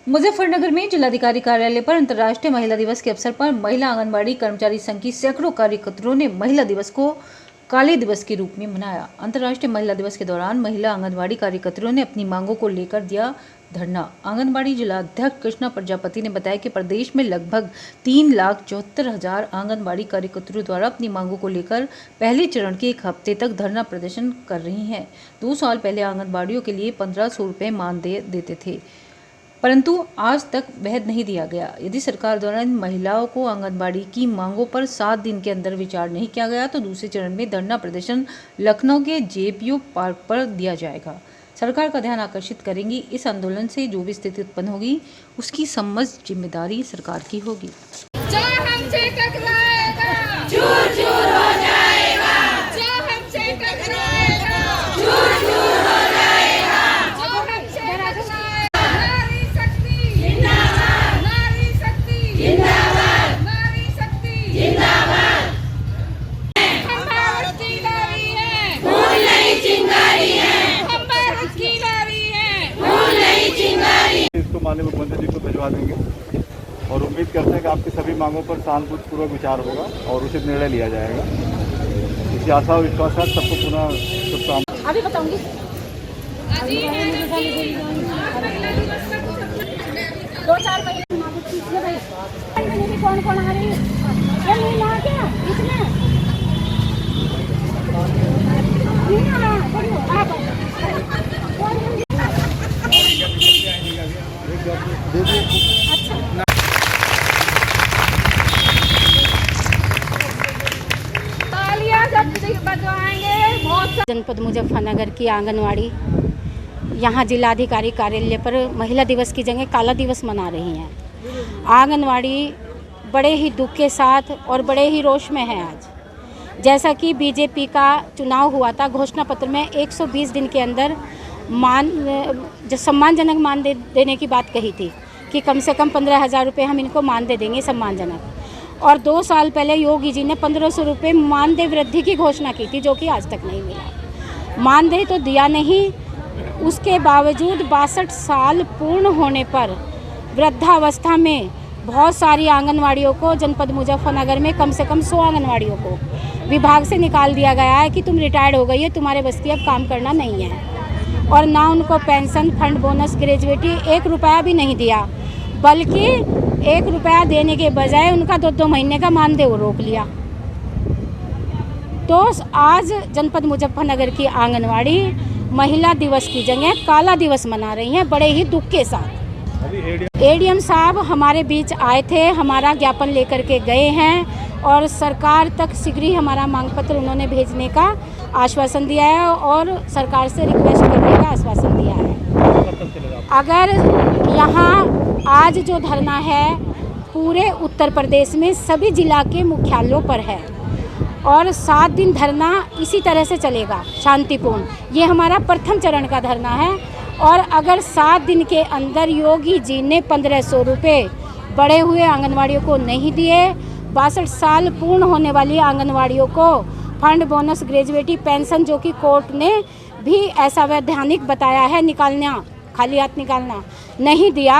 मुजफ्फरनगर में जिलाधिकारी कार्यालय पर अंतर्राष्ट्रीय महिला दिवस के अवसर पर महिला आंगनबाड़ी कर्मचारी संघ की सैकड़ों कार्यकर्ताओं ने महिला दिवस को काले दिवस के रूप में मनाया। अंतर्राष्ट्रीय महिला दिवस के दौरान महिला आंगनबाड़ी कार्यकर्ताओं ने अपनी मांगों को लेकर दिया धरना। आंगनबाड़ी जिलाध्यक्ष कृष्णा प्रजापति ने बताया कि प्रदेश में लगभग 3,74,000 आंगनबाड़ी कार्यकर्ताओं द्वारा अपनी मांगों को लेकर पहले चरण के 1 हफ्ते तक धरना प्रदर्शन कर रही हैं। 2 साल पहले आंगनबाड़ियों के लिए 1,500 रुपये मानदेय देते थे, परंतु आज तक वह नहीं दिया गया। यदि सरकार द्वारा इन महिलाओं को आंगनबाड़ी की मांगों पर 7 दिन के अंदर विचार नहीं किया गया तो दूसरे चरण में धरना प्रदर्शन लखनऊ के जेपीयू पार्क पर दिया जाएगा। सरकार का ध्यान आकर्षित करेंगी। इस आंदोलन से जो भी स्थिति उत्पन्न होगी उसकी समस्त जिम्मेदारी सरकार की होगी। जो हमसे टकराएगा चूर चूर हो जाएगा, जो हमसे टकराएगा चूर चूर हो जाएगा, जो हमसे टकराएगा। नारी शक्ति जिंदाबाद, नारी शक्ति जिंदाबाद, नारी शक्ति जिंदाबाद। हम भारत की नारी हैं, फूल नहीं चिंगारी हैं, हम भारत की नारी हैं, फूल नहीं चिंगारी। इसको माननीय मुख्यमंत्री जी को भिजवा देंगे और उम्मीद करते हैं कि आपकी सभी मांगों पर सहानुभूतिपूर्वक विचार होगा और उचित निर्णय लिया जाएगा। इसी आशा और विश्वास के साथ सबको पुनः शुभकामनाएं। अभी बताऊंगी। दो चार महीने कौन कौन आ रही है? क्या इसमें जनपद मुजफ्फरनगर की आंगनवाड़ी यहाँ जिलाधिकारी कार्यालय पर महिला दिवस की जगह काला दिवस मना रही हैं। आंगनवाड़ी बड़े ही दुख के साथ और बड़े ही रोष में है आज। जैसा कि बीजेपी का चुनाव हुआ था, घोषणा पत्र में 120 दिन के अंदर सम्मानजनक मानदेय देने की बात कही थी कि कम से कम 15,000 रुपये हम इनको मानदेय देंगे सम्मानजनक। और 2 साल पहले योगी जी ने 1,500 रुपये मानदेय वृद्धि की घोषणा की थी, जो कि आज तक नहीं मिला। मानदेय तो दिया नहीं, उसके बावजूद 62 साल पूर्ण होने पर वृद्धावस्था में बहुत सारी आंगनवाड़ियों को जनपद मुजफ्फरनगर में कम से कम 100 आंगनवाड़ियों को विभाग से निकाल दिया गया है कि तुम रिटायर्ड हो गई है, तुम्हारे बस की अब काम करना नहीं है। और ना उनको पेंशन, फंड, बोनस, ग्रेजुएटी 1 रुपया भी नहीं दिया, बल्कि 1 रुपया देने के बजाय उनका 2-2 महीने का मानदेय वो रोक लिया। तो आज जनपद मुजफ्फरनगर की आंगनवाड़ी महिला दिवस की जगह काला दिवस मना रही हैं, बड़े ही दुख के साथ। एडीएम साहब हमारे बीच आए थे, हमारा ज्ञापन लेकर के गए हैं और सरकार तक शीघ्र ही हमारा मांग पत्र उन्होंने भेजने का आश्वासन दिया है और सरकार से रिक्वेस्ट करने का आश्वासन दिया है। अगर यहाँ आज जो धरना है पूरे उत्तर प्रदेश में सभी जिला के मुख्यालयों पर है और 7 दिन धरना इसी तरह से चलेगा शांतिपूर्ण। ये हमारा प्रथम चरण का धरना है और अगर 7 दिन के अंदर योगी जी ने 1,500 रुपये बढ़े हुए आंगनवाड़ियों को नहीं दिए, 62 साल पूर्ण होने वाली आंगनवाड़ियों को फंड, बोनस, ग्रेजुएटी, पेंशन, जो कि कोर्ट ने भी ऐसा वैधानिक बताया है निकालना, खाली हाथ निकालना नहीं दिया,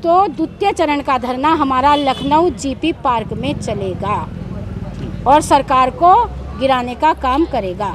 तो द्वितीय चरण का धरना हमारा लखनऊ जीपी पार्क में चलेगा और सरकार को गिराने का काम करेगा।